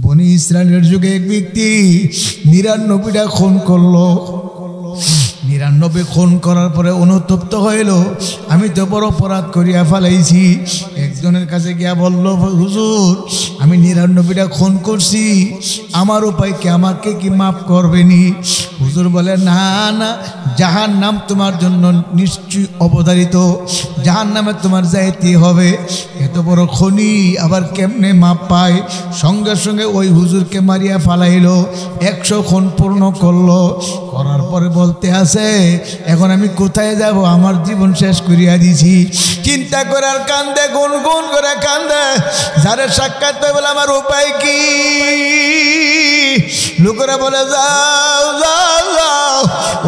বনি ইসরায়েলের যুগে এক ব্যক্তি ৯৯টা খুন করলো। ৯৯ খুন করার পরে অনুতপ্ত হইল, আমি তো বড় অপরাধ করিয়া ফেলাইছি। একজনের কাছে গিয়া বলল, হুজুর আমি ৯৯টা খুন করছি, আমার উপায় কি, আমাকে কি মাফ করবেনি? হুজুর বলে, না না, জাহান্নাম তোমার জন্য নিশ্চয় অবধারিত, জাহান্নামে তোমার যাইতে হবে। এত বড় খনি আবার কেমনে মাপ পায়? সঙ্গে সঙ্গে ওই হুজুরকে মারিয়া ফালাইল, ১০০ খুন পূর্ণ করলো। করার পরে বলতে আছে, এখন আমি কোথায় যাব? আমার জীবন শেষ করিয়া দিছি। চিন্তা করে আর কান্দে, গুনগুন করে কান্দে। যারে সাক্ষাৎ পাই বলে, আমার উপায় কি? লোকেরা বলে, যাও যাও যাও,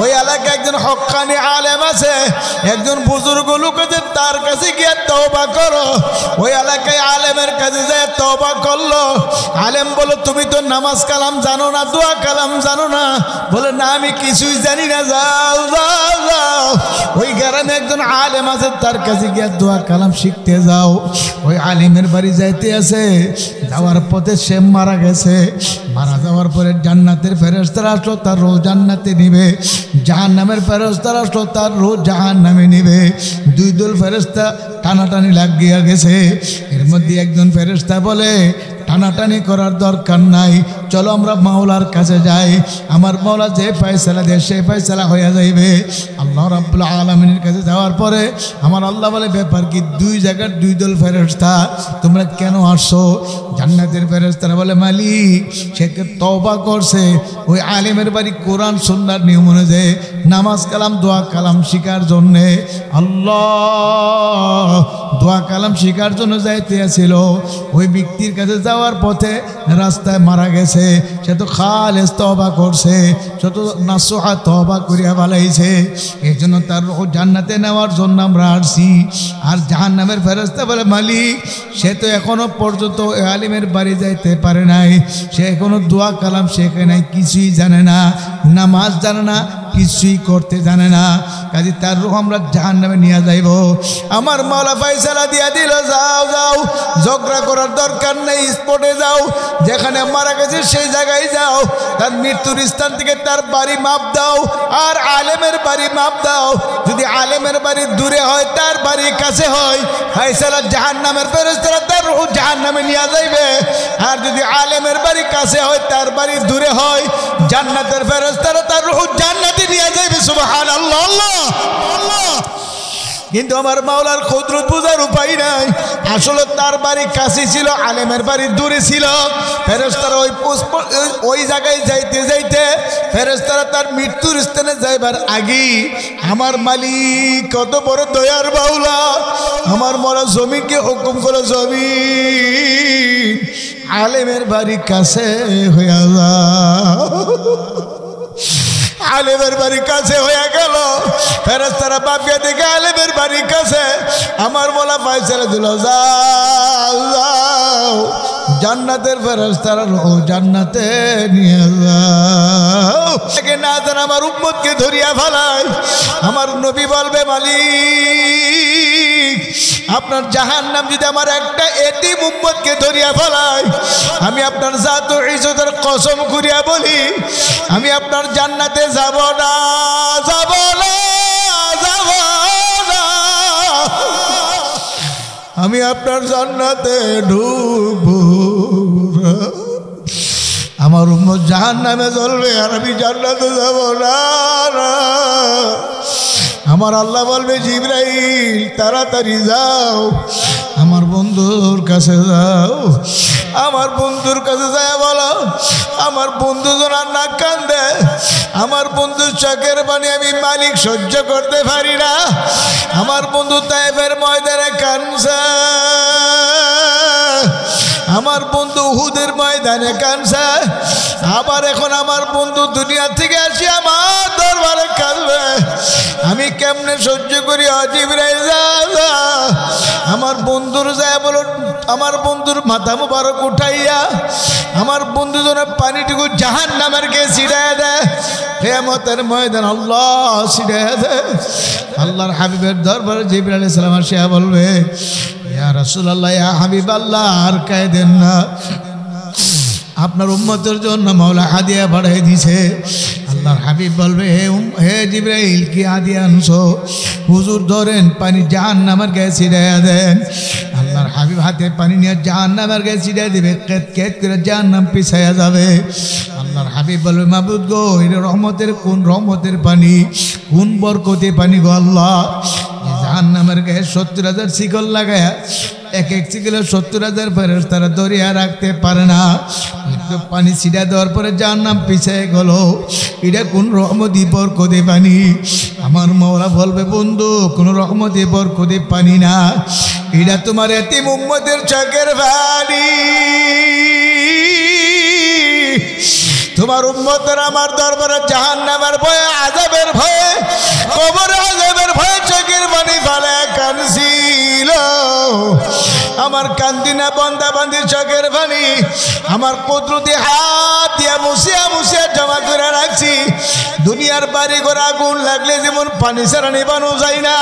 ওই এলাকায় একজন হক্কানি আলেম আছে, একজন বুজুর্গ লোক আছে, তার কাছে গিয়ে তওবা করো। ওই এলাকায় আলেমের কাছে যায় তওবা করলো। আলেম বলো, তুমি তো নামাজ কালাম জানো না, দোয়া কালাম জানো না? বলে, না আমি কিছুই জানি না। যাও যাও যাও, ওই গ্রামে একজন আলেম আছে, তার কাছে গিয়ে দোয়া কালাম শিখতে যাও। ওই আলেমের বাড়ি যাইতে আছে, যাওয়ার পথে সে মারা গেছে। মারা যাওয়ার পরে জান্নাতের ফেরেশতারা আসলো, তার রোজ জান্নাতে নিবে। জাহান্নামের ফেরেশতারা আসলো, তার রোজ জাহান্নামে নিবে। দুই দল ফেরেশতা টানাটানি লাগিয়া গেছে। এর মধ্যে একজন ফেরেশতা বলে, টানাটানি করার দরকার নাই, চলো আমরা মাওলার কাছে যাই। আমার মাওলা যে ফয়সালা দেয় সেই ফয়সালা হয়ে যাইবে। আল্লাহ রাব্বুল আলামিনের কাছে যাওয়ার পরে আমার আল্লাহ বলে, ব্যাপার কি? দুই জায়গার দুই দল ফেরেশতা, তোমরা কেন আসছো? জান্নাতের ফেরেশতারা বলে, মালিক সে তওবা করছে, ওই আলেমের বাড়ি কোরআন সুন্নাহর নিয়ম অনুযায়ী নামাজ কালাম দোয়া কালাম শিখার জন্যে, আল্লাহ দোয়া কালাম শিখার জন্য যাইতে ছিল। ওই ব্যক্তির কাছে যাওয়ার পথে রাস্তায় মারা গেছে। সে তো খালেস তওবা করছে, সে তো নাসুহা তওবা করিয়া বালাইছে। এই জন্য তার জান্নাতে নেওয়ার জন্য আমরা আসছি। আর জাহান্নামের ফেরেশতা বলে, মালিক সে তো এখনো পর্যন্ত আলিমের বাড়ি যাইতে পারে নাই, সে এখনো দোয়া কালাম শেখে নাই, কিছুই জানে না, নামাজ জানে না, কিছুই করতে জানে না। কাজে তার রূহ আমরা জাহান্নামে নিয়ে যাইব। আমার মাওলা ফয়সালা দিয়া দিল, যাও যাও, ঝগড়া করার দরকার নেই, স্পটে যাও, যেখানে মারা গেছে সেই জায়গায় যাও, তার মৃত্যুর স্থান থেকে তার বাড়ি মাপ দাও, আর আলেমের বাড়ি মাপ দাও। যদি আলেমের বাড়ি দূরে হয়, তার বাড়ি কাছে হয়, ফয়সালা জাহান্নামের ফেরেশতারা তার রূহ জাহান্নামে নিয়ে যাইবে। আর যদি আলেমের বাড়ি কাছে হয়, তার বাড়ি দূরে হয়, জান্নাতের ফেরেশতারা তার রূহ জান্নাতে নিয়ে যাইবে। সুবহানাল্লাহ। আল্লাহ আল্লাহ। কিন্তু আমার মাওলার কুদরত বুঝার উপায় নাই। আসলে তার বাড়ি কাছে ছিল, আলেমের বাড়ি দূরে ছিল। ফেরেশতারা ওই জায়গায় যাইতে যাইতে ফেরেশতারা তার মৃত্যুর স্থানে যাইবার আগে আমার মালিক কত বড় দয়ার মাওলা, আমার মাওলা জমিনকে হুকুম করে, জমিন আলেমের বাড়ি কাছে হইয়া যাও। আলেমের বাড়ি কাছে হয়ে গেল। ফেরেশতারা বাপিয়া দেখে আলেমের বাড়ি কাছে। আমার মাওলা ফয়সালা দিল, যাও যাও, জান্নাতের ফেরেশতারা ও জান্নাতে নিয়ে যাও। না যেন আমার উম্মতকে ধরিয়া ফেলায়। আমার নবী বলবে, মালিক আপনার জাহান্নাম যদি আমার একটা এতিম উম্মতকে ধরিয়া ফেলায়, আমি আপনার জাত ও ইজ্জতের কসম করিয়া বলি, আমি আপনার জান্নাতে যাব না, যাব না, যাব না। আমি আপনার জান্নাতে ঢুকবো। আমার উম্মত জাহান্নামে জ্বলবে, আর আমি জান্নাতে যাব না। আমার আল্লাহ বলবে, জিবরাইল তাড়াতাড়ি যাও, আমার বন্ধুর কাছে যাও। আমার বন্ধুর কাছে যায় বলো, আমার বন্ধু যেন না কান্দে, আমার বন্ধুর চোখের পানি আমি মালিক সহ্য করতে পারি না। আমার বন্ধু তায়েফের ময়দানে কাঁদছে, আমার বন্ধু উহুদের ময়দানে কাঁদছে। আবার এখন আমার বন্ধু দুনিয়া থেকে আসি আমার দরবারে কাঁদবে। আমি কেমনে সহ্য করি? জিবরাইল যা, আমার বন্ধুর যায় বলো, আমার বন্ধুর মাথা মুবারক উঠাইয়া আমার বন্ধু যেন পানিটুকু জাহান্নামের কে ছিড়াইয়া দেয়। কিয়ামতের ময়দান আল্লাহ ছিড়াইয়া দেয়। আল্লাহর হাবিবের দরবারে জিবরাইল আলাইহিস সালাম আসিয়া বলবে, ইয়া রাসূলুল্লাহ, ইয়া হাবিবাল্লাহ, আর কাঁদেন না, আপনার উম্মতের জন্য মাওলা হাদিয়া বাড়াই দিছে। আল্লাহর হাবিব বলবে, হে জিবরাইল, কি হাদিয়া আনছো? হুজুর ধরেন, পানি জাহান্নামের গায়ে ছিটাইয়া দেন। আল্লাহর হাবিব হাতে পানি নিয়ে জাহান্নামের গায়ে ছিটাই দিবে, কেট কেট করে জাহান্নাম পিছাইয়া যাবে। আল্লাহর হাবিব বলবে, মাবুদ গো, এটা রহমতের কোন রহমতের পানি, কোন বরকতে পানি গো আল্লাহ? জাহান্নামের গায়ে 70,000 শিকল লাগায়া এক এক শিকলে 70,000 ফেরেশতারা দরিয়া রাখতে পারে না। একটু পানি ছিটা দেওয়ার পরে জাহান্নাম পিছিয়ে গেল। এটা কোন রহমতি বরকতে পানি? আমার মাওলা বলবে, বন্ধু, কোন রহমতি বরকতে পানি না, এটা তোমার এতিম উম্মতের চোখের পানি। তোমার উম্মতের আমার দরবারে জাহান্নামের ভয়ে, আযাবের ভয়ে, কবর আযাবের ভয়ে চোখের পানি ফেলে কাঁদছিল। আমার কান্দিনা বন্দা বান্দির চোখের পানি আমার কুদরতি হাত দিয়া মুছিয়া মুছিয়া জমা করে রাখছি। দুনিয়ার বাড়ি ঘর আগুন লাগলে যেমন পানি ছাড়া নিবানো যায় না,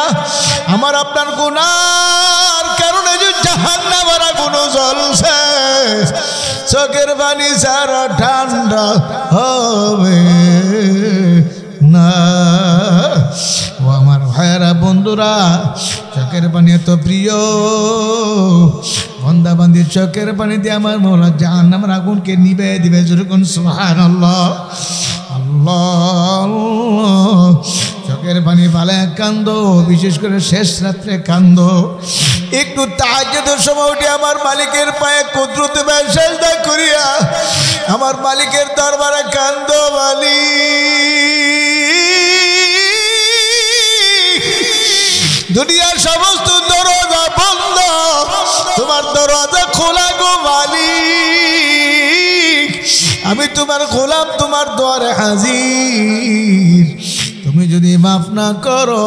আমার আপনার গুনার কারণে যে জাহান্নামের আগুন জ্বলছে, চোখের পানি ছাড়া ঠান্ডা হবে না। ও আমার ভাইয়েরা, বন্ধুরা, চোখের পানি এত প্রিয়। বন্দা বান্দির চোখের পানি দিয়ে আমার মাওলা জাহান্নামের আগুনকে নিবে দিবে। যেরকম সুবহানাল্লাহ, আল্লাহ। চোখের পানি ফালে কান্দো, বিশেষ করে শেষ রাত্রে কান্দো। একটু তাহাজ্জুদের সময় উঠে আমার মালিকের পায়ে কুদরতে সেজদা করিয়া আমার মালিকের দরবারে কান্দো। দুনিয়ার সমস্ত দরজা বন্ধ, তোমার দরজা খোলা গো মালিক। আমি তোমার গোলাম, তোমার দ্বারে হাজির। তুমি যদি মাফ না করো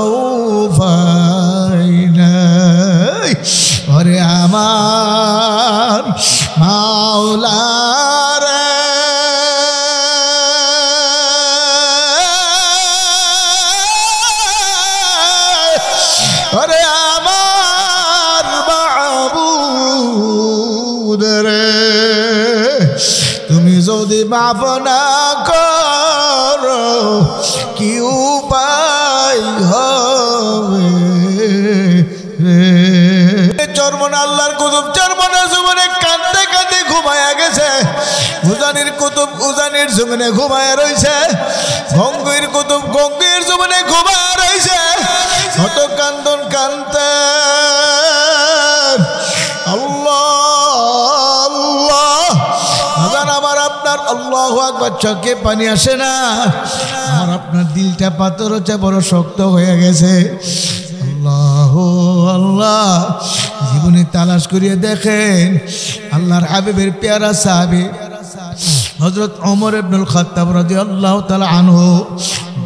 উপায় নাই। ওরে আমার মাওলা রে, ওরে আমার মাবুদ রে, তুমি যদি মাফ না করো কি উপায় হবে রে? চরমন আল্লাহর কুতুব চরমনের জীবনে কাঁদতে কাঁদতে ঘুমায়া গেছে। উজানির কুতুব উজানির জীবনে ঘুমায়া রয়েছে। গঙ্গের কুতুব গঙ্গের জীবনে ঘুমায়া রয়েছে। কত কান্দন কান্দতে আল্লাহ আল্লাহ। আমার আপনার আল্লাহু আকবার চোখে পানি আসে না? আমার আপনার দিলটা পাথর হচ্ছে, বড় শক্ত হয়ে গেছে। আল্লাহ আল্লাহ, জীবনে তালাশ করিয়ে দেখেন আল্লাহর হাবিবের পেয়ারা সাহাবী হযরত ওমর ইবনুল খাত্তাব রাদিয়াল্লাহু তাআলা আনহু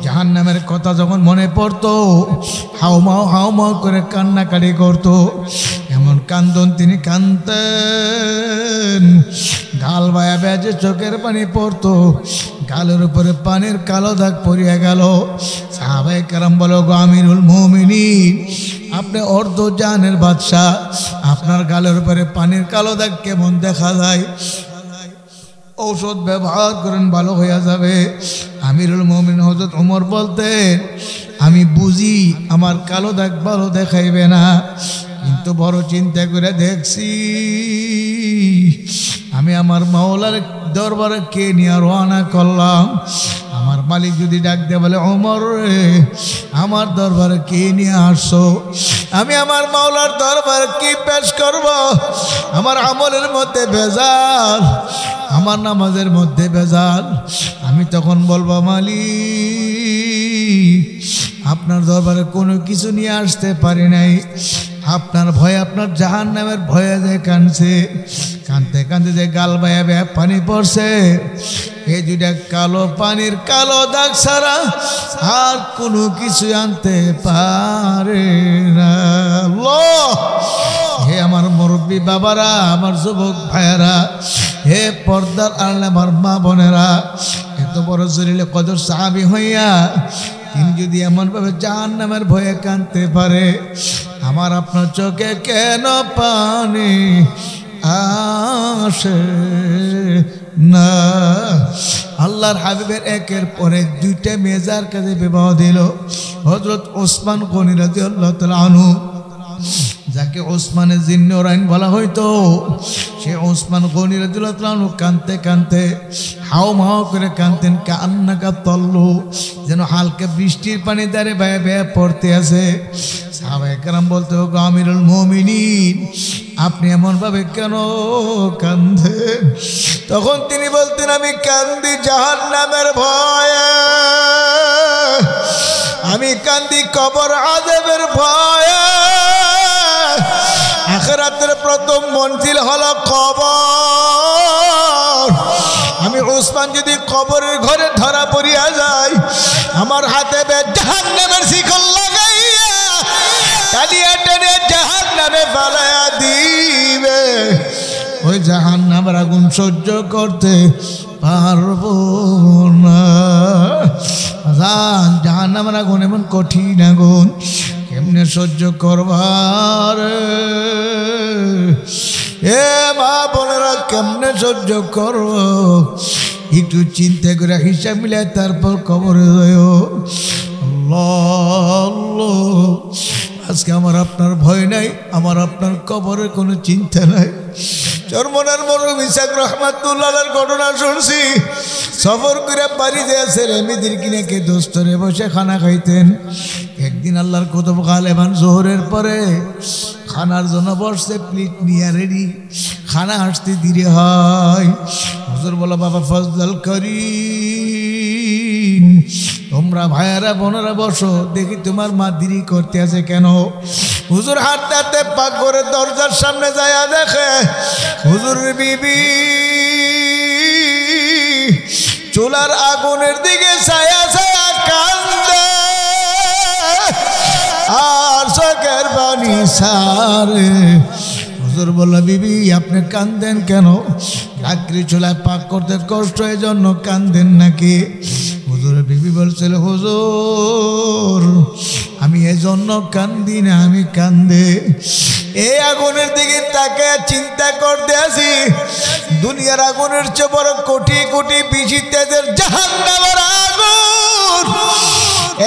জাহান্নামের কথা যখন মনে পড়তো হাউমাউ হাউমাউ করে কান্নাকাটি করতো। এমন কান্দন তিনি কাঁদতেন, গাল বায়া বেজে চোখের পানি পড়তো, গালের উপরে পানির কালো দাগ পড়িয়া গেল। সাহাবায়ে কেরাম বলো, গো আমিরুল মুমিনিন, আপনি অর্ধ জাহানের বাদশাহ, আপনার গালের উপরে পানির কালো দাগ কেমন দেখা যায়? ঔষধ ব্যবহার করেন, ভালো হয়ে যাবে। আমিরুল মুমিনিন হযরত ওমর বলতেন, আমি বুঝি আমার কালো দাগ ভালো দেখাইবে না, কিন্তু বড় চিন্তা করে দেখছি আমি আমার মাওলার দরবারে কে নিয়ে রওনা করলাম। আমার মালিক যদি ডাক দিয়ে বলে, ওমর রে, আমার দরবারে কে নিয়ে আসছো? আমি আমার মাওলার দরবারে কি পেশ করব? আমার আমলের মধ্যে ভেজাল, আমার নামাজের মধ্যে ভেজাল। আমি তখন বলবো, মালিক, আপনার দরবারে কোনো কিছু নিয়ে আসতে পারি নাই। আপনার ভয়, আপনার জাহান্নামের ভয়ে যে কাঁদছে, কাঁদতে কাঁদতে যে গাল বায়া বায়া পানি পড়ছে, এই দুইটা কালো পানির কালো দাগ ছাড়া আর কোনো কিছু আনতে পারে না। হে আমার মুরব্বী বাবারা, আমার যুবক ভাইয়েরা, হে পর্দার আড়ালে আমার মা বোনেরা, এত বড় জলিলে কদর সাহাবী হইয়া তিনি যদি এমনভাবে জাহান্নামের ভয়ে কাঁদতে পারে, আমার আপনার চোখে কেন পানি আসে না। আল্লাহর হাবিবের একের পরে দুইটা মেজার কাছে বিবাহ দিল। হযরত ওসমান গনি রাদিয়াল্লাহু তাআলা আনহু, যাকে ওসমানের জিন্নুরাইন বলা হইতো, সে ওসমান গনি রাদিয়াল্লাহু তাআলা আনহু কাঁদতে কাঁদতে হাও মাও করে কাঁদতেন, কান্নাকা তল্লু, যেন হালকা বৃষ্টির পানি দ্বারে বেয়ে বেয়ে পড়তে আছে। সাহাবায়ে কেরাম বলতে, ও আমিরুল মুমিনিন, আপনি এমন ভাবে কেন কাঁদেন? তখন তিনি বলতেন, আমি কান্দি জাহান্নামের ভয়ে, আমি কান্দি কবর আযাবের ভয়ে। আখিরাতের প্রথম মঞ্জিল হলো কবর। আমি ওসমান যদি কবরের ঘরে ধরা পড়িয়া যাই, আমার হাতে জাহান্নামের শিকল লাগাইয়া টানিয়া টানিয়া জাহান্নামে ফেলাইয়া দিবে। ওই জাহান্নামের আগুন সহ্য করতে পারবো না। জাহান্নামের আগুন এমন কঠিন আগুন, কেমনে সহ্য করবার? এ মা বোনেরা, কেমনে সহ্য করব? একটু চিন্তা করে হিসাব মিলায় তারপর কবরে যায়। আল্লাহ, আজকে আমার আপনার ভয় নাই, আমার আপনার কবরের কোনো চিন্তা নাই। চরমনার মরহুম ইসাক রহমাতুল্লাহর ঘটনা শুনছি। সফর করে বাড়ি যায় ছেলে মেয়েদের কিনে কে দোস্তরে বসে খানা খাইতেন। একদিন আল্লাহর কুতুব গালেবান জোহরের পরে খানার জন্য বসছে, প্লেট নিয়ে রেডি। খানা আসতে দেরি হয়। হুজুর বলো, বাবা ফজল করিম, তোমরা ভাইয়ারা বোনেরা বসো, দেখি তোমার মা দেরি করতে আছে কেন? হুজুর হাঁটতে হাঁটতে পাক করে দরজার সামনে যায়, দেখে হুজুরের বিবি চুলার আগুনের দিকে ছায়া ছায়া কান্দে আর চোখের পানি সারে। হুজুর বলল, বিবি আপনি কান্দেন কেন? লাকড়ি চুলায় পাক করতে কষ্ট, এই জন্য কান্দেন নাকি? হুজুরের বিবি বলছিল, হুজুর আমি এই জন্য কান্দি না, আমি কান্দে এই আগুনের দিকে তাকে চিন্তা করতে আছি। দুনিয়ার আগুনের চেয়ে বড় কোটি কোটি বেশি তেজের জাহান্নামের আগুন।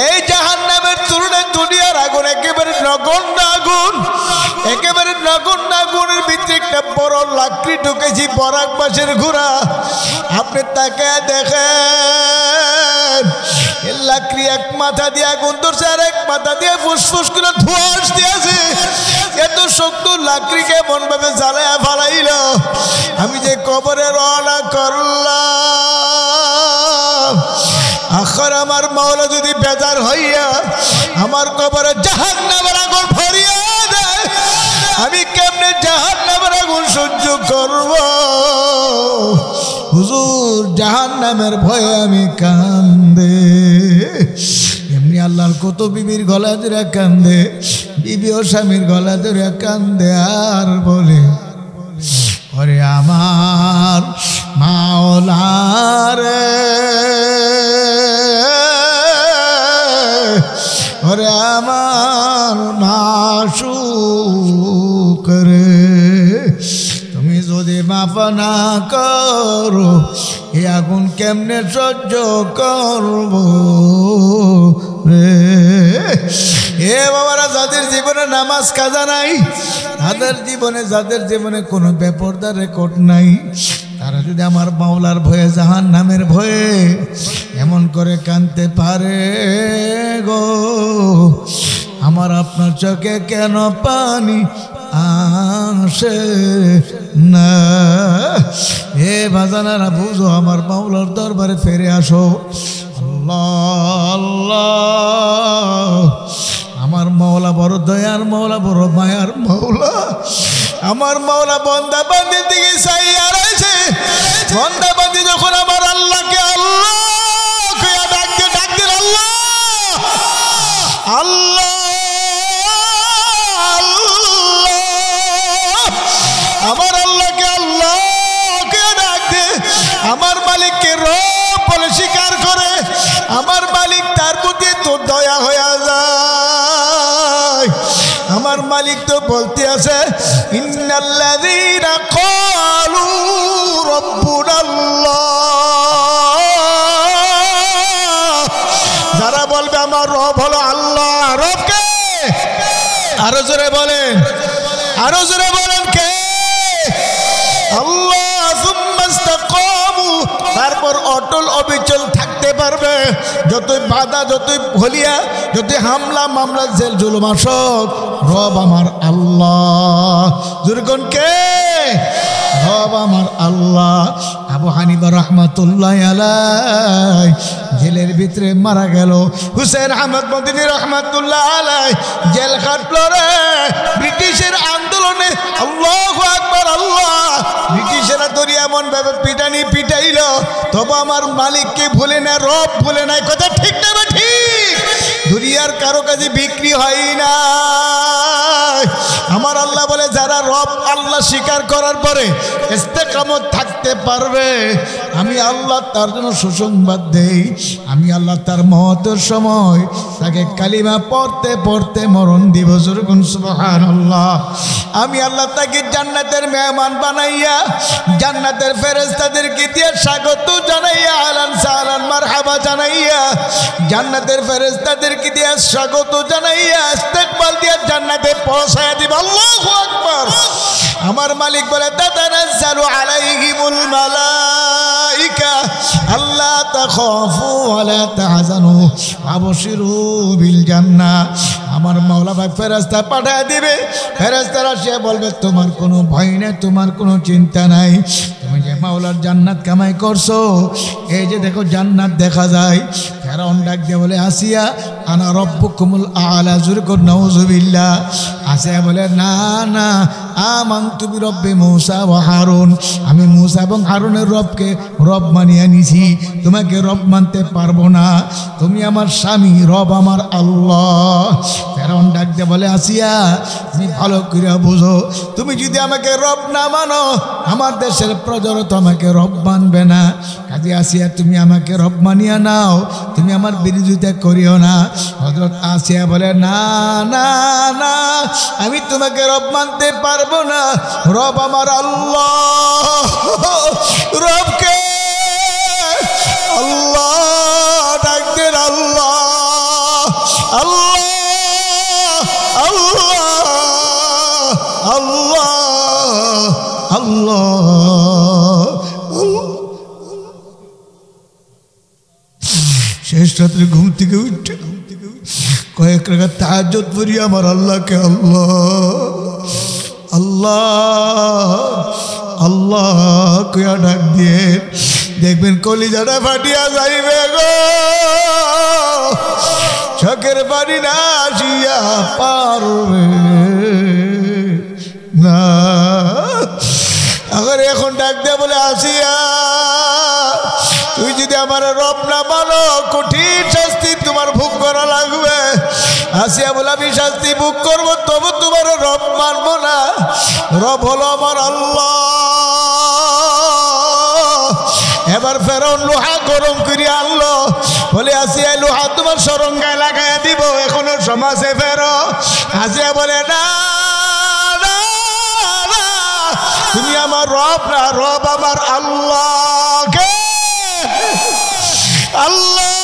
এই জাহান্নামের তুলনায় দুনিয়ার আগুন একেবারে নগণ্য আগুন, একেবারে নগণ্য আগুনের ভিতরে একটা বড় লাকড়ি ঢুকেছি, বরাক বাঁশের ঘোড়া। আপনি তাকে দেখেন, লাকড়ি এক মাথা দিয়ে আগুন ধরছে, আর এক মাথা দিয়ে ফুসফুস করে ধোঁয়া আসতে আছে। এত শক্ত লাকড়ি কেমন ভাবে জ্বালায়া ফালাইল। আমি যে কবরে রওনা করলাম, আখর আমার মাওলা যদি বেজার হইয়া আমার কবরে জাহান্নামের আগুন ভরিয়ে দেয়, আমি কেমনে জাহান্নামের আগুন সহ্য করব? হুজুর জাহান্নামের ভয়ে আমি কান্দে। এমনি আল্লাহর কত বিবির গলা ধরে কান্দে, বিবি ও স্বামীর গলা ধরে কান্দে আর বলে, ওরে আমার মাওলা রে, ওরে আমার মাশুক রে, তুমি যদি মাফ না করো এ আগুন কেমনে সহ্য করব রে? এ বাবারা, যাদের জীবনে নামাজ কাজা নাই, যাদের জীবনে কোনো বেপরদা রেকর্ড নাই, তারা যদি আমার মাওলার ভয়ে, জাহান্নামের ভয়ে এমন করে কাঁদতে পারে গো, আমার আপনার চোখে কেন পানি আসে না? এ বাজানারা বুঝো, আমার মাওলার দরবারে ফিরে আসো। আল্লাহ আল্লাহ, আমার মাওলা বড় দয়ার মাওলা, বড় মায়ার মাওলা। আমার মাওলা বান্দা বান্দির দিকে চাইয়া রয়েছে। বান্দা বান্দি যখন আমার আল্লাহকে আল্লাহ ডাকতে ডাকতে, আল্লাহ আল্লাহ আমার আল্লাহকে আল্লাহ ডাকতে, আমার মালিককে রব বলে স্বীকার করে, আমার মালিক তার প্রতি তো দয়া হয়ে যায়। আমার মালিক তো বলতে আছে, ইন্নাল্লাযীনা ক্বালু রাব্বুনাল্লাহ আরো জোরে বলেন কে? আল্লাহ। সুম্মা ইসতাকামু, তারপর অটল অবিচল থাকতে পারবে। যতই বাধা, যতই ভলিয়া, যতই হামলা মামলা জেল জুলুম আসুক, রব আমার আল্লাহ। জোরকন কে? রব আমার আল্লাহ। আবু হানিফা রাহমাতুল্লাহ আলাইহি জেলের ভিতরে মারা গেল। হুসেন আহমদ মদিনী রাহমাতুল্লাহ আলাইহি জেল খাটলো রে ব্রিটিশের আন্দোলনে। আল্লাহু আকবার আল্লাহ। ব্রিটিশেরা ধরে এমন ভাবে পিটানি পিটাইল, তবু আমার মালিককে ভুলে না, রব ভুলে নাই। কথা ঠিক না ঠিক? দুনিয়ার কারো কাছে বিক্রি হয় না। আমার আল্লাহ বলে যারা রব আল্লাহ স্বীকার করার পরে ইস্তেকামত থাকতে পারবে, আমি আল্লাহ তার জন্য সুসংবাদ দেই। আমি আল্লাহ তার মওতের সময় তাকে কালিমা পড়তে পড়তে মরণ দিব। যখন সুবহানাল্লাহ। আমি আল্লাহ তাকে জান্নাতের মেহমান বানাইয়া জান্নাতের ফেরেশতাদেরকে দিয়ে স্বাগত জানাইয়া আহলান সাহলান মারহাবা জানাইয়া জান্নাতের ফেরেশতাদেরকে দিয়ে স্বাগত জানাইয়া ইস্তেকবাল দিয়ে জান্নাতে পৌঁছায়া দিব। আল্লাহু আকবার। আমার মালিক বলে তাতানাজ্জালু আলাইহিমুল মালাইকা আল্লা তাখাফু ওয়া লা তাহজানু আবশিরু বিল জান্নাহ। আমার মাওলা ভাই ফেরেশতা পাঠিয়ে দিবে। ফেরেশতারা সে বলবে তোমার কোনো ভয় নেই, তোমার কোনো চিন্তা নাই। তুমি যে মাওলার জান্নাত কামাই করছো, এই যে দেখো জান্নাত দেখা যায়। ফেরাউন ডাক দিয়ে বলে আসিয়া আনা রব্বুকুমুল আ'লা। জোরে কর নাউযুবিল্লাহ। আসিয়া বলে না না, আমানতু বিরব্বি মূসা ওয়া হারুন, আমি মূসা এবং হারুনের রবকে রব মানিয়ে নিছি, তোমাকে রব মানতে পারবো না। তুমি আমার স্বামী, রব আমার আল্লাহ। ফেরাউন ডাক দিয়ে বলে আসিয়া তুমি ভালো করে বুঝো, তুমি যদি আমাকে রব না মানো, আমার দেশের প্রজারা তো আমাকে রব মানবে না। কাজে আসিয়া তুমি আমাকে রব মানিয়া নাও, তুমি আমার বিরোধিতা করিও না। হযরত আসিয়া বলে না না না, আমি তোমাকে রব মানতে পারবো না, রব আমার আল্লাহ। রবকে আল্লাহ ডাক দেন, আল্লাহ আল্লাহ আল্লাহ আল্লাহ আল্লাহ। শেষ রাত্রে ঘুম থেকে উঠে কয়েক রাকাত তাহাজ্জুদ পড়ি আমার আল্লাহকে আল্লাহ আল্লাহ আল্লাহ কইয়া ডাক দিয়ে দেখবেন কলিজাটা ফাটিয়া যাইবে গো। চোখের পানি না আসিয়া পারবে না। আবার এখন ডাক দিয়ে বলে আসিয়া তুই যদি আমার রব না মানো, কঠিন শাস্তি তোমার ভোগ করা লাগবে। আসিয়া বলে আমি শাস্তি ভোগ করবো, তবু তোমার রব মানবো না। রব হলো আমার আল্লাহ। এবার ফেরাউন লোহা গরম করে আনলো, বলে আসিয়া লোহা তোমার সরঙ্গায় লাগাইয়া দিব, এখনো সমাজে ফেরো। আসিয়া বলে না, তুমি আমার রব না, রব আমার আল্লাহ। কে? আল্লাহ।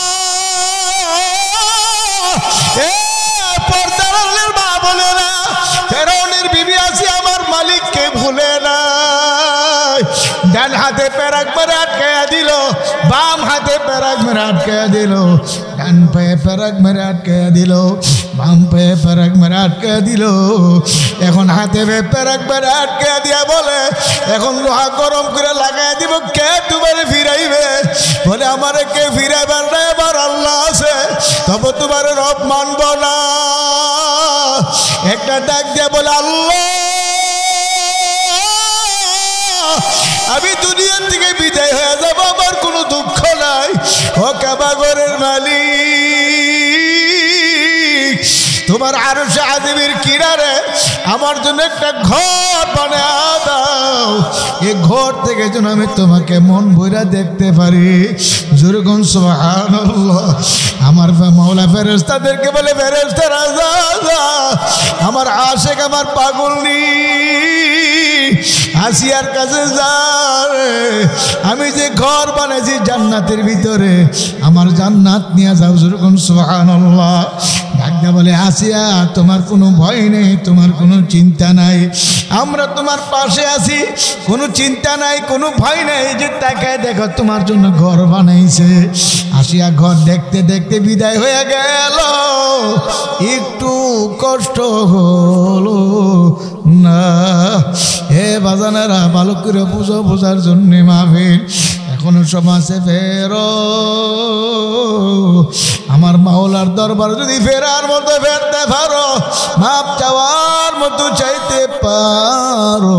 পর্দার মা বলে না, ফেরাউনের বিবি আসি আমার মালিককে ভুলে না। ডান হাতে পেরাক মেরে আটকাইয়া দিল, বাম হাতে পেরাক মেরে আটকাইয়া দিল, ডান পায়ে পেরাক মেরে আটকাইয়া দিল, বাম পায়ে পেরাক মেরে আটকাইয়া দিল। এখন হাতে পেরাক মেরে আটকাইয়া দিয়া বলে এখন লোহা গরম করে লাগাইয়া দিব, কে তোমার ফিরাইবে? বলে আমার কে ফিরাইবার না, এবার আল্লাহ আছে, তবে তোমার রব মানব না। একটা ডাক দিয়ে বলে আল্লাহ আমি দুনিয়ার থেকে বিদায় হয়ে যাব, আমার কোনো দুঃখ নাই। ও কাবাগরের মালিক, তোমার আরশে আযীমের কিনারে আমার জন্য একটা ঘর বানায় দাও, এই ঘর থেকে যেন আমি তোমাকে মন ভরে দেখতে পারি। যেরকম সুবহানাল্লাহ। আমার মাওলা ফেরেশতাদেরকে বলে ফেরেশতারা যা, আমার আশিক আমার পাগল নি আসিয়ার কাছে যা, আমি যে ঘর বানাইছি জান্নাতের ভিতরে, আমার জান্নাত নিয়ে যাও। যেরকম সুবহানাল্লাহ। ডাকটা বলে আসিয়া তোমার কোনো ভয় নেই, তোমার কোনো চিন্তা নাই। আমরা তোমার পাশে আছি, কোনো চিন্তা নাই, কোনো ভয় নাই। যে তাকায় দেখো তোমার জন্য ঘর বানাইছে। আসিয়া ঘর দেখতে দেখতে বিদায় হয়ে গেল, একটু কষ্ট হলো না। হে বাজানেরা, ভালো করে বুঝো, বোঝার জন্যে মাহফিল। এখনো সমাজে ফেরো, আমার মাওলার দরবার যদি ফেরার মতো ফেরতে পারো, মাপ চাওয়ার মতো চাইতে পারো,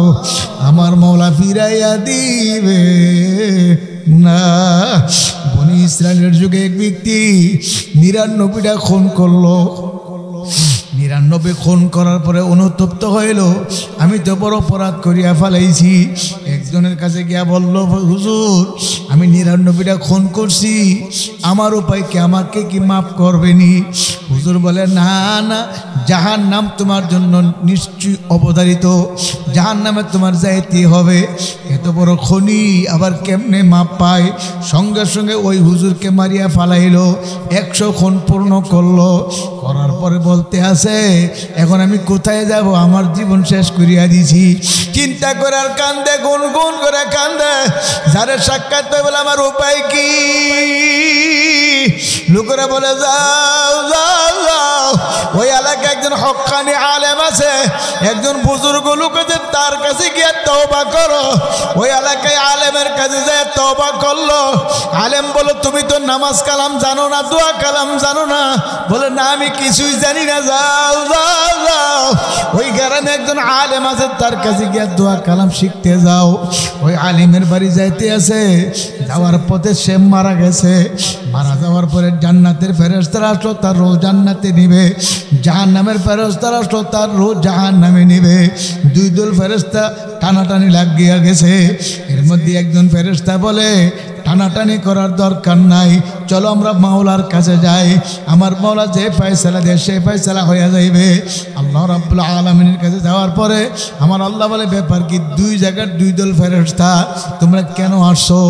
আমার মাওলা ফিরাইয়া দিবে না। বনি ইসরায়েলের যুগে এক ব্যক্তি ৯৯টা খুন করলো। ৯৯ খুন করার পরে অনুতপ্ত হইল, আমি তো বড় অপরাধ করিয়া ফেলাইছি। একজনের কাছে গিয়া বলল, হুজুর আমি ৯৯টা খুন করছি, আমার উপায় কি, আমাকে কি মাফ করবেনি? হুজুর বলে, না না, জাহান্নাম তোমার জন্য নিশ্চয়ই অবধারিত, জাহান্নামে তোমার যাইতে হবে। এত বড় খনি আবার কেমনে মাপ পায়? সঙ্গে সঙ্গে ওই হুজুরকে মারিয়া ফালাইল, ১০০ খুন পূর্ণ করলো। করার পরে বলতে আছে, এখন আমি কোথায় যাব? আমার জীবন শেষ করিয়া দিছি। চিন্তা করে আর কান্দে, গুনগুন করে কান্দে। যারে সাক্ষাৎ পাই বলে, আমার উপায় কি? লোকেরা বলে, যাও যাও যাও, ওই এলাকায় একজন হক্কানি আলেম আছে, একজন বুজুর্গ লোক আছে, তার কাছে গিয়ে তওবা করো। ওই এলাকায় আলেমের কাছে যায় তওবা করলো। আলেম বলো, তুমি তো নামাজ কালাম জানো না, দোয়া কালাম জানো না? বলে, না আমি কিছুই জানি না। যাও যাও যাও, ওই গ্রামে একজন আলেম আছে, তার কাছে গিয়ে দোয়া কালাম শিখতে যাও। ওই আলেমের বাড়ি যাইতে আছে, যাওয়ার পথে সে মারা গেছে। মারা যাওয়ার পরে জান্নাতের ফেরেশতারা আসলো, তার রোজ জান্নাতে নিবে। জাহান্নামের ফেরেশতারা আসলো, তার রোজ জাহান্নামে নিবে। দুই দল ফেরেশতা টানাটানি লাগিয়া গেছে। এর মধ্যে একজন ফেরেশতা বলে, টানাটানি করার দরকার নাই, চলো আমরা মাওলার কাছে যাই। আমার মাওলা যে ফয়সালা দেয় সে ফয়সালা হয়ে যাইবে। আল্লাহ রাব্বুল আলামিনের কাছে যাওয়ার পরে আমার আল্লাহ বলে, ব্যাপার কি? দুই জায়গার দুই দল ফেরেশতা, তোমরা কেন আসছো?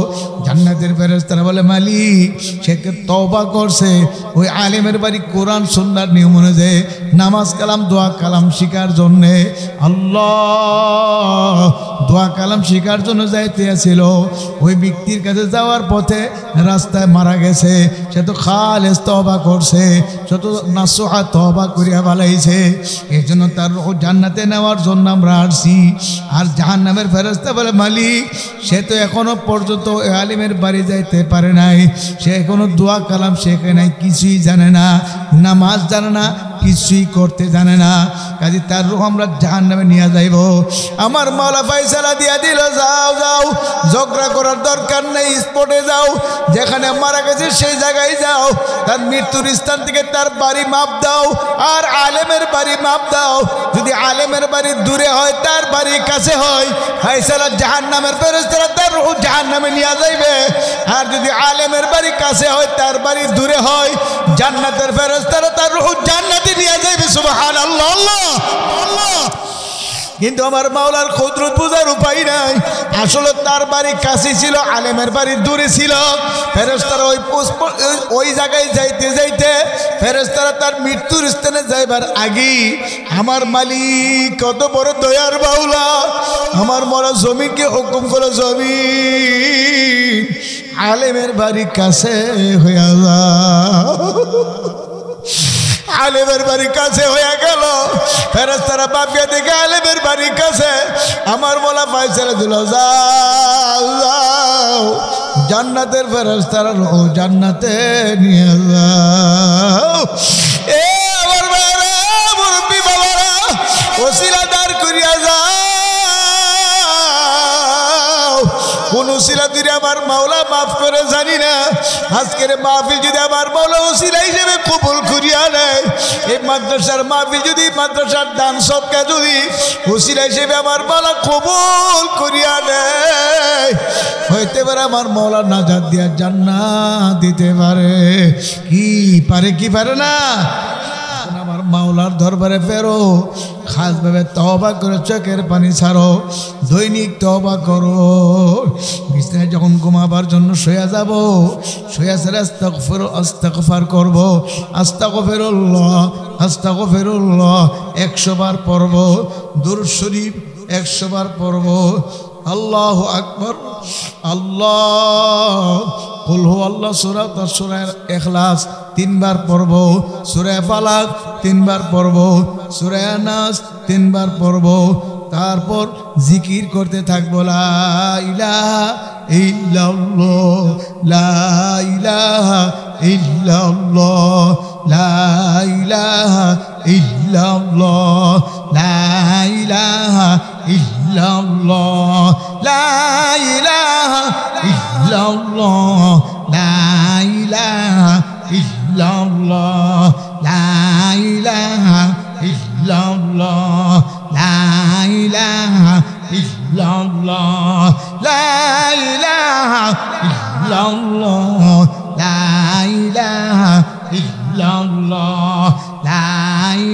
জান্নাতের ফেরেশতারা বলে, মালিক সে তওবা করছে, ওই আলেমের বাড়ি কোরআন সুন্নাহর নিয়ম অনুযায়ী নামাজ কালাম দোয়া কালাম শিখার জন্যে। আল্লাহ, দোয়া কালাম শিখার জন্য যাইতে আসছিল, ওই ব্যক্তির কাছে যাওয়ার পথে রাস্তায় মারা গেছে। সে তো খালেস তওবা করছে, সে তো নাসুহা তওবা করিয়া বালাইছে। এই জন্য তার জান্নাতে নেওয়ার জন্য আমরা আসছি। আর জাহান্নামের ফেরেশতা বলে, মালিক সে তো এখনো পর্যন্ত আলিমের বাড়ি যাইতে পারে নাই, সে এখনো দোয়া কালাম শেখে নাই, কিছুই জানে না, নামাজ জানে না, কিছুই করতে জানে না। কাজে তার রূহ আমরা জাহান্নামে নিয়ে যাইব। আমার মাওলা ফয়সালা দিয়া দিল, যাও যাও, ঝগড়া করার দরকার নেই, স্পটে যাও, যেখানে মারা গেছে সেই জায়গায় যাও, তার মৃত্যুর স্থান থেকে তার বাড়ি মাপ দাও, আর আলেমের বাড়ি মাপ দাও। যদি আলেমের বাড়ি দূরে হয়, তার বাড়ি কাছে হয়, ফয়সালা জাহান্নামের ফেরেশতারা তার রূহ জাহান্নামে নিয়ে যাইবে। আর যদি আলেমের বাড়ি কাছে হয়, তার বাড়ি দূরে হয়, জান্নাতের ফেরেশতারা তার রূহ জান্নাতে নিয়ে যাইবে। সুবহানাল্লাহ। আল্লাহ আল্লাহ। কিন্তু আমার মাওলার কুদরত বোঝার উপায় নাই। আসলে তার বাড়ি কাছে ছিল, আলেমের বাড়ি দূরে ছিল। ফেরেশতারা ওই জায়গায় যাইতে যাইতে ফেরেশতারা তার মৃত্যুর স্থানে যাইবার আগে আমার মালিক কত বড় দয়ার মাওলা, আমার মরা জমিনকে হুকুম করে, জমিন আলেমের বাড়ি কাছে হইয়া যাও। আলেমের বাড়ির কাছে হয়ে গেল। ফেরেশতারা বাপিয়া দেখে আলেমের বাড়ির কাছে। আমার মোলা ফয়সালা দিল, যাও যাও, জান্নাতের ফেরেশতারা ও জান্নাতে নিয়ে যাও। এ আমার বাবারা, মুরব্বী বাবারা, ওসিলা দাঁড় করিয়া যাও। কোন ওসিলা দিলে আমার মাওলা মাফ করে জানি না। আজকের মাহফিল যদি আমার মাওলা ওসিলা হিসেবে কবুল করিয়া নেয়, এই মাদ্রাসার মাহফিল যদি, মাদ্রাসার দান সদকা যদি ওসিলা হিসেবে আমার মাওলা কবুল করিয়া নেয়, হইতে পারে আমার মাওলা নাজাত দিয়া জান্নাত দিতে পারে। কি পারে, কি পারে না? আমার মাওলার দরবারে ফেরো, খাসভাবে তওবা করে চোখের পানি ছাড়ো, দৈনিক তওবা করো। বিছানায় যখন ঘুমাবার জন্য শুয়ে যাব, শুয়ে ছেড়ে আস্তাগফার করব, আস্তাগফিরুল্লাহ আস্তাগফিরুল্লাহ 100 বার পড়ব। দুরূদ শরীফ 100 বার পড়ব আল্লাহু আকবার আল্লাহ কুল হুয়াল্লাহ সূরা তার সূরা ইখলাস 3 বার পড়ব সূরা ফালাক 3 বার পড়ব সূরা নাস 3 বার পড়ব তারপর জিকির করতে থাকবো লা ইলাহা ইল্লাল্লাহ লা ইলাহা ইল্লাল্লাহ লা ইলাহা ইল্লাল্লাহ লা ইলাহা ইল্লাল্লাহ লা ইলাহা ইল্লাল্লাহ লা ইলাহা ইল্লাল্লাহ লা ইলাহা ইল্লাল্লাহ লা ইলাহা ইল্লাল্লাহ লা ইলাহা ইল্লাল্লাহ লা ইলাহা ইল্লাল্লাহ লা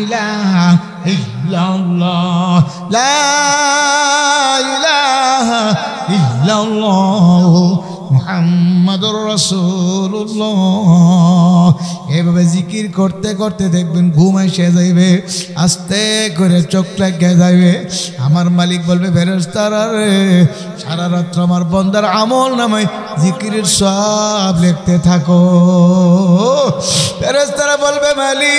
ইলাহা ইল্লাল্লাহ লা ইলাহা ইল্লাল্লাহ মুহাম্মাদুর রাসূলুল্লাহ। এভাবে জিকির করতে করতে দেখবেন ঘুম এসে যাইবে, আস্তে করে চোখ লেগে যাইবে। আমার মালিক বলবে ফেরেশতারা রে সারা রাত্র আমার বান্দার আমল নামায় জিকিরের সব লিখতে থাকো। ফেরেশতারা বলবে মালিক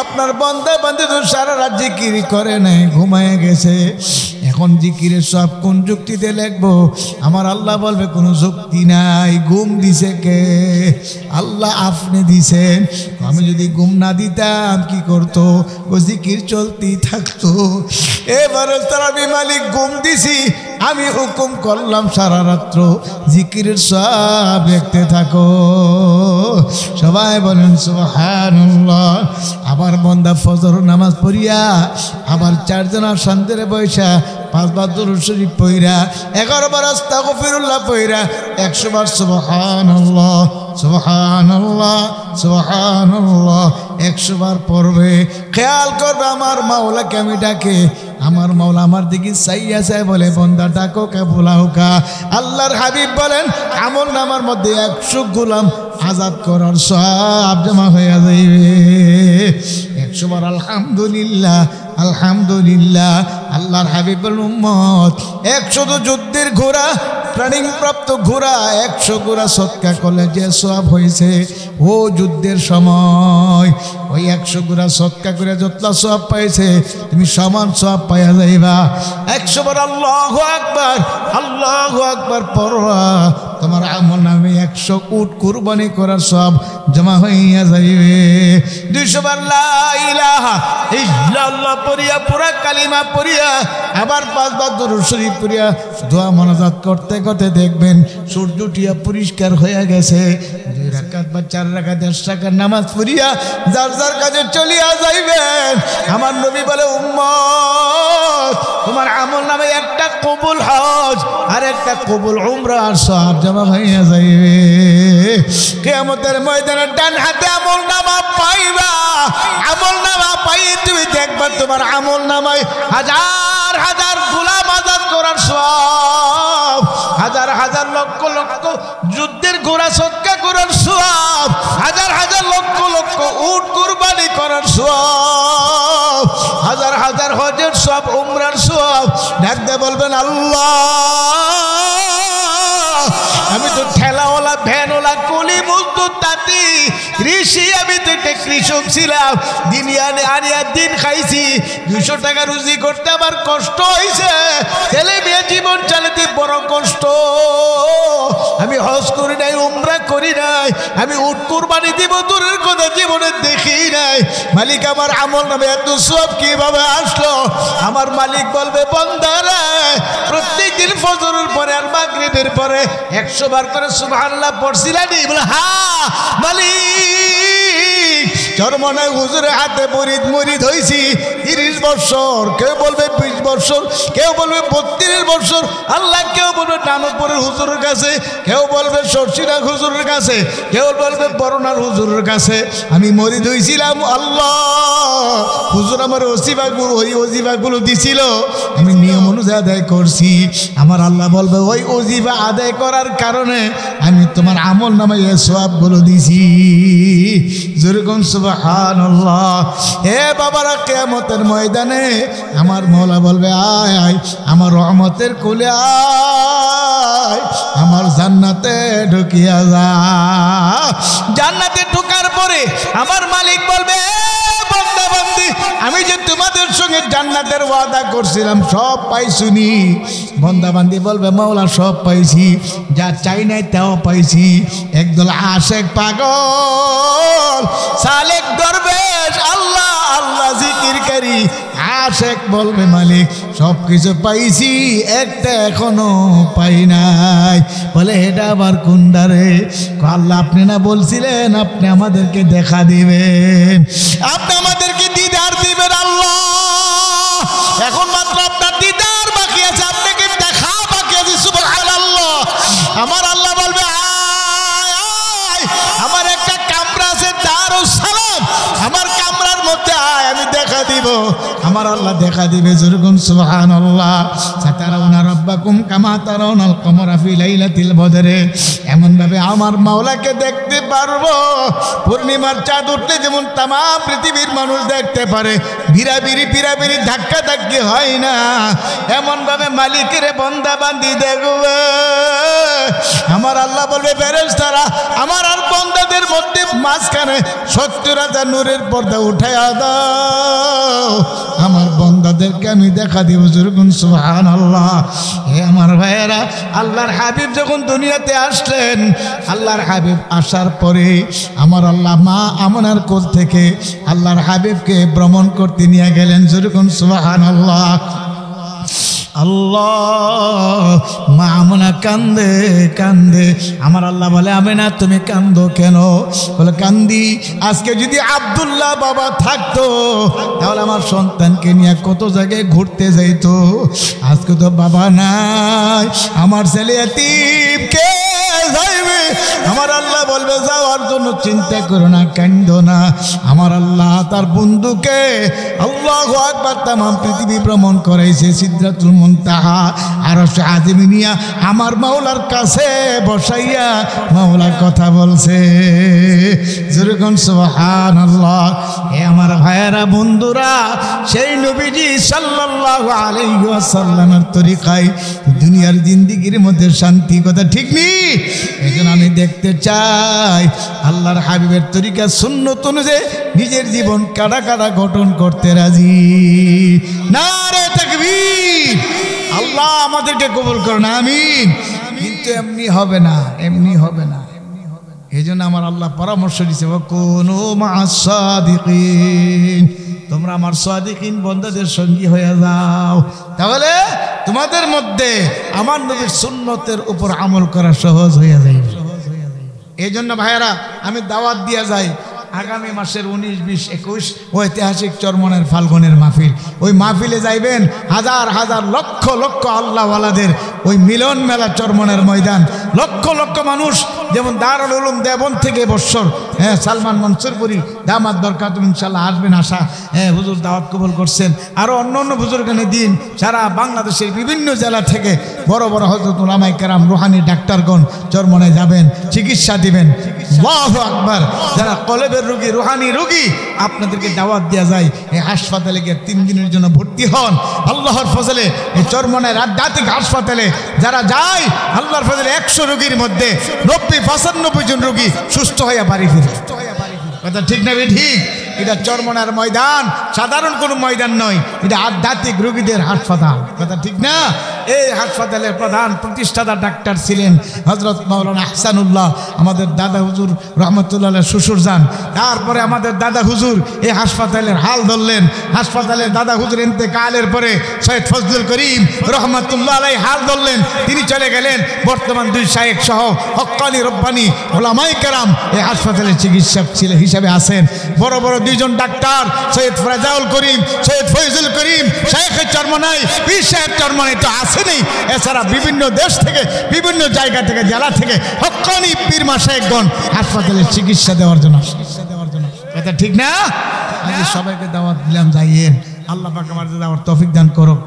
আপনার বান্দা বান্দা তো সারা রাত জিকির করে নাই, ঘুমায় গেছে, এখন জিকিরের সব কোন যুক্তিতে লিখবো? আমার আল্লাহ বলবে কোনো যুক্তি নাই। ঘুম দিছে কে? আল্লাহ আপনি দিছেন। আমি যদি ঘুম না দিতাম কি করতো? ও জিকির চলতেই থাকতো। এবারে তার আমি মালিক ঘুম দিছি, আমি হুকুম করলাম সারা রাত্র জিকিরের সব দেখতে থাকো। সবাই বলেন সুবহানাল্লাহ। আবার বান্দা ফজর নামাজ পড়িয়া আবার 4 জনের সন্ধ্যে বৈশা 5 বার দুরূদ শরীফ পড়া 11 বার আস্তাগফিরুল্লাহ পড়া 100 বার সুবহানাল্লাহ সুবহানাল্লাহ সুবহানাল্লাহ 100 বার পড়বে। খেয়াল করবে আমার মাওলাকে আমি ডাকে, আমার মাওলা আমার দিকে চাইয়া চাই বলে বান্দা ডাকো কে বুলাও কা। আল্লাহর হাবিব বলেন আমল নামার মধ্যে 100 গোলাম আজাদ করার সব জমা হয়ে যাইবে। 100 বার আলহামদুলিল্লাহ আলহামদুলিল্লাহ। আল্লাহর হাবিবের উম্মত 100 তো যুদ্ধের ঘোড়া ট্রেনিং প্রাপ্ত ঘোড়া 100 ঘোড়া সৎকা করলে যে সওয়াব হয়েছে ও যুদ্ধের সময় ওই 100 ঘোড়া সৎকা করে যতলা সওয়াব পাইছে তুমি সমান সওয়াব পাইয়া যাইবা। 100 বার আল্লাহু আকবার পড়া তোমার আমল নামে 100 উট কুরবানি করার সওয়াব জমা হইয়া যাইবে। 200 বার লা ইলাহা ইল্লাল্লাহ পড়িয়া পুরা কালিমা পড়িয়া আবার 5 বার দুরূদ শরীফ পড়িয়া দোয়া মোনাজাত করতে করতে দেখবেন সূর্য উঠিয়া পরিষ্কার হয়ে গেছে। 2 রাকাত বা 4 রাকাত 10 রাকাত নামাজ পড়িয়া যার যার কাজে চলিয়া যাইবেন। আমার নবী বলে উম্মত তোমার আমল নামে একটা কবুল হজ আর একটা কবুল উমরার সওয়াব জমা হইয়া যাইবে। কিয়ামতের ময়দানে ডান হাতে আমল নামা পাইবা, আমল নামা পাই তুমি দেখবা তোমার আমল নামায় হাজার হাজার গোলাম আজাদ করার সওয়াব, হাজার হাজার লক্ষ লক্ষ যুদ্ধের ঘোড়া সৎকা করার সওয়াব, হাজার হাজার লক্ষ লক্ষ উট কুরবানি করার সওয়াব, হাজার হাজার হজের সওয়াব উমরার সওয়াব। ডাকতে বলবেন আল্লাহ আমি তো ঠেলাওয়ালা ভ্যানওয়ালা কুলি মজদুর তাঁতি কৃষি, আমি তো একটা কৃষক ছিলাম, দিন আনিয়া দিন খাইছি, 200 টাকা রুজি করতে আমার কষ্ট হয়েছে, ছেলে মেয়ে জীবন চালাতে বড় কষ্ট। আমি হজ করি নাই, উমরা করি নাই, আমি উট কুরবানি দিব দূরের কথা জীবনে দেখি নাই। মালিক আমার আমল নামে এত সব কিভাবে আসলো? আমার মালিক বলবে বান্দারা প্রত্যেক দিন ফজরের পরে আর মাগরিবের পরে 100 বার করে সুবহানাল্লাহ পড়ছিলানি? বলে হ্যাঁ মালিক। চরমনায় হুজুরের হাতে মুরিদ হয়েছি 30 বছর, কেউ বলবে 20 বছর, কেউ বলবে 32 বছর, আল্লাহ কেউ বলবে নানপুরের হুজুরের কাছে, কেউ বলবে শর্ষিনাগ হুজুরের কাছে, কেউ বলবে বরনার হুজুরের কাছে। আমি মরিদ হইছিলাম, আল্লাহ হুজুর আমার ওজিফাগুলো দিছিল, আমি নিয়ম অনুযায়ী আদায় করছি। আমার আল্লাহ বলবে ওই ওজিফা আদায় করার কারণে আমি তোমার আমল নামায় সওয়াবগুলো দিছি। যেরকম সুবহানাল্লাহ। হে বাবারা, কিয়ামতের ময়দানে আমার মওলা বলবে আয় আয় আমার রহমতের কোলে আয়, আমার জান্নাতে ঢুকিয়া যা। জান্নাতে ঢোকার পরে আমার মালিক বলবে বান্দা বান্দি, আমি যে তোমাদের সঙ্গে জান্নাতের ওয়াদা করছিলাম সব পাইছুনি। বান্দা বান্দি বলবে মাওলা সব পাইছি, যা চাই নাই তাও পাইছি। একদল আশেক পাগল সালেক দরবেশ আল্লাহ আল্লাহ জিকিরকারী আশেক বলবে মালিক সব কিছু পাইছি, একটা এখনো পাই নাই। বলে এটা আবার কোনটারে? আল্লাহ আপনি না বলছিলেন আপনি আমাদেরকে দেখা দিবেন, আপনি আমাদেরকে দিদার দিবেন। আল্লাহ এখন মাত্র আপনার দিদার বাকি আছে, আপনাকে দেখা বাকি আছে। সুবহানাল্লাহ। আমার আল্লাহ বলবে আয় আয়, আমার একটা কামরা আছে দারুস সালাম, আমার কামরার মধ্যে আয়, আমি দেখা দিব। আমার আল্লাহ দেখা দিবে। যেরকম সুবহানাল্লাহ। সাতারাউনা রাব্বাকুম কামা তারাউনাল কমরা ফি লাইলাতিল বদরে, এমন ভাবে আমার মাওলাকে দেখতে পারবো পূর্ণিমার চাঁদ উঠলে যেমন তাম পৃথিবীর মানুষ দেখতে পারে, ভিড়াভিড়ি ধাক্কা ধাক্কি হয় না, এমন ভাবে মালিকের বান্দা বান্দি দেখবে। আমার আল্লাহ বলবে ফেরেশতারা আমার আর বান্দাদের মধ্যে মাঝখানে 70,000 নূরের পর্দা উঠাইয়া দাও, আমার বান্দাদেরকে আমি দেখা দিব। যেরকম সুবহানাল্লাহ। হে আমার ভাইয়েরা, আল্লাহর হাবিব যখন দুনিয়াতে আসলেন, আল্লাহর হাবিব আসার পরে আমার আল্লাহ মা আমনার কোল থেকে আল্লাহর হাবিবকে ভ্রমণ করতে নিয়ে গেলেন। যেরকম সুবহানাল্লাহ। আল্লাহ মা আমনা কান্দে কান্দে। আমার আল্লাহ বলে আমেনা তুমি কান্দো কেন? বলে কান্দি আজকে যদি আব্দুল্লাহ বাবা থাকতো তাহলে আমার সন্তানকে নিয়ে কত জায়গায় ঘুরতে যাইতো। আজকে তো বাবা নাই, আমার ছেলে এতিম, কে যাইবে? আমার আল্লাহ বলবে যাওয়ার জন্য চিন্তা করো না, কান্দো না। আমার আল্লাহ তার বন্ধুকে আল্লাহু আকবার তাম পৃথিবী ভ্রমণ করাইছে, সিদরাতুল মুনতাহা আরশ আজিম নিয়া আমার মাওলার কাছে বসাইয়া মাওলা কথা বলছে। যেরকম সুবহানাল্লাহ। এ আমার ভাইয়েরা বন্ধুরা, সেই নবীজি সাল্লাল্লাহু আলাইহি ওয়াসাল্লামের তরিকায় দুনিয়ার জিন্দেগির মধ্যে শান্তি, কথা ঠিক নেই? এজন্য আমি দেখতে চাই আল্লাহর হাবিবের তরিকা সুন্নত অনুযায়ী নিজের জীবন কাটা কাটা গঠন করতে রাজি। নারে তাকবীর। আল্লাহ আমাদেরকে কবুল করুন, আমিন। কিন্তু এমনি হবে না, এমনি হবে না। এই জন্য আমার আল্লাহ পরামর্শ দিয়েছে ওয়াকুনু মা'আস সাদিকিন, তোমরা আমার সাদিকিন বান্দাদের সঙ্গী হয়ে যাও, তাহলে তোমাদের মধ্যে আমার নবীর সুন্নতের উপর আমল করা সহজ হয়ে যাবে। এই জন্য ভাইয়েরা আমি দাওয়াত দিয়ে যাই, আগামী মাসের 19, 20, 21 ঐতিহাসিক চরমনের ফাল্গুনের মাহফিল, ওই মাহফিলে যাইবেন। হাজার হাজার লক্ষ লক্ষ আল্লাহওয়ালাদের ওই মিলন মেলা চরমনের ময়দান, লক্ষ লক্ষ মানুষ। যেমন দারুল উলুম দেবন থেকে বৎসর সালমান মনসুরপুরি দামাত বরকাত ইনশাআল্লাহ আসবেন, আশা হুজুর দাওয়াত কবুল করছেন। আরও অন্য অন্য বুজুর্গানের দিন সারা বাংলাদেশের বিভিন্ন জেলা থেকে বড় বড় হযরত উলামায়ে কেরাম রুহানি ডাক্তারগণ চরমনে যাবেন, চিকিৎসা দিবেন। আল্লাহু আকবার। যারা কলেবের রোগী, রুহানি রোগী, আপনাদেরকে দাওয়াত দেওয়া যায় এই হাসপাতালে গিয়ে 3 দিনের জন্য ভর্তি হন। আল্লাহর ফজলে এই চরমনের আধ্যাত্মিক হাসপাতালে যারা যায়, আল্লাহর ফজলে 100 রোগীর মধ্যে 90-95 জন রোগী সুস্থ হয়ে বাড়ি ফিরে। কথা ঠিক না? ঠিক। এটা চরমনার ময়দান সাধারণ কোনো ময়দান নয়, এটা আধ্যাত্মিক রোগীদের হাসপাতাল। কথা ঠিক না? এই হাসপাতালের প্রধান প্রতিষ্ঠাতা ডাক্তার ছিলেন হযরত মাওলানা আহসানুল্লাহ, আমাদের দাদা হুজুর রহমতুল্লাহ শ্বশুর যান। তারপরে আমাদের দাদা হুজুর এই হাসপাতালের হাল ধরলেন। হাসপাতালের দাদা হুজুর ইন্তেকালের পরে সৈয়দ ফজলুল করিম রহমতুল্লাহ আলাইহি হাল ধরলেন, তিনি চলে গেলেন। বর্তমান 2 শায়েখ সহ হক্কানি রব্বানি উলামায়ে কেরাম এই হাসপাতালের চিকিৎসক হিসেবে আছেন। বড় বড় 2 জন ডাক্তার, সৈয়দ ফরাজাউল করিম, সৈয়দ ফয়জুল করিম, শায়েখ চরমনাই, পীর সাহেব চরমনাই তো আসেনি, এছাড়া বিভিন্ন দেশ থেকে বিভিন্ন জায়গা থেকে জেলা থেকে হক্কানি পীর মাশায়েখগণ হাসপাতালে চিকিৎসা দেওয়ার জন্য কথা ঠিক না? আজ সবাইকে দাওয়াত দিলাম, যাইয়েন। আল্লাহ পাক আমাদের দাওয়ার তৌফিক দান করুক।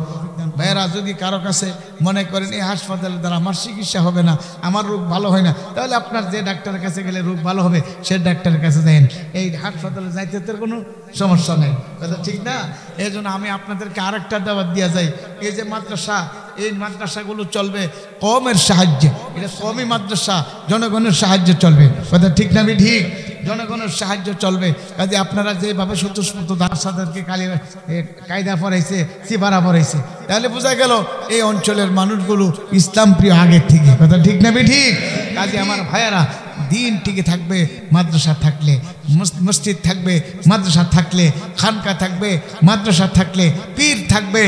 ভাইয়েরা, যদি কারো কাছে মনে করেন এই হাসপাতালের দ্বারা আমার চিকিৎসা হবে না, আমার রোগ ভালো হয় না, তাহলে আপনার যে ডাক্তারের কাছে গেলে রোগ ভালো হবে সে ডাক্তারের কাছে যাইন। এই হাসপাতালে যাইতে তো কোনো সমস্যা নেই, কথা ঠিক না? এই জন্য আমি আপনাদেরকে আরেকটা দাওয়াত দিয়া যাই। এই যে মাদ্রাসা, এই মাদ্রাসাগুলো চলবে কওমের সাহায্যে। এটা কওমি মাদ্রাসা, জনগণের সাহায্যে চলবে, কথা ঠিক না? আমি ঠিক, জনগণের সাহায্য চলবে। কাজে আপনারা যেভাবে স্বতঃস্ফূর্ত দাসাদেরকে কায়দা পড়াইছে, সিপারা পড়াইছে, তাহলে বোঝা গেল এই অঞ্চলের মানুষগুলো ইসলাম প্রিয় আগের থেকে, কথা ঠিক না? ঠিক। কাজে আমার ভাইয়ারা, দিন টিকে থাকবে মাদ্রাসা থাকলে, মসজিদ থাকবে মাদ্রাসা থাকলে, খানকা থাকবে মাদ্রাসা থাকলে, পীর থাকবে।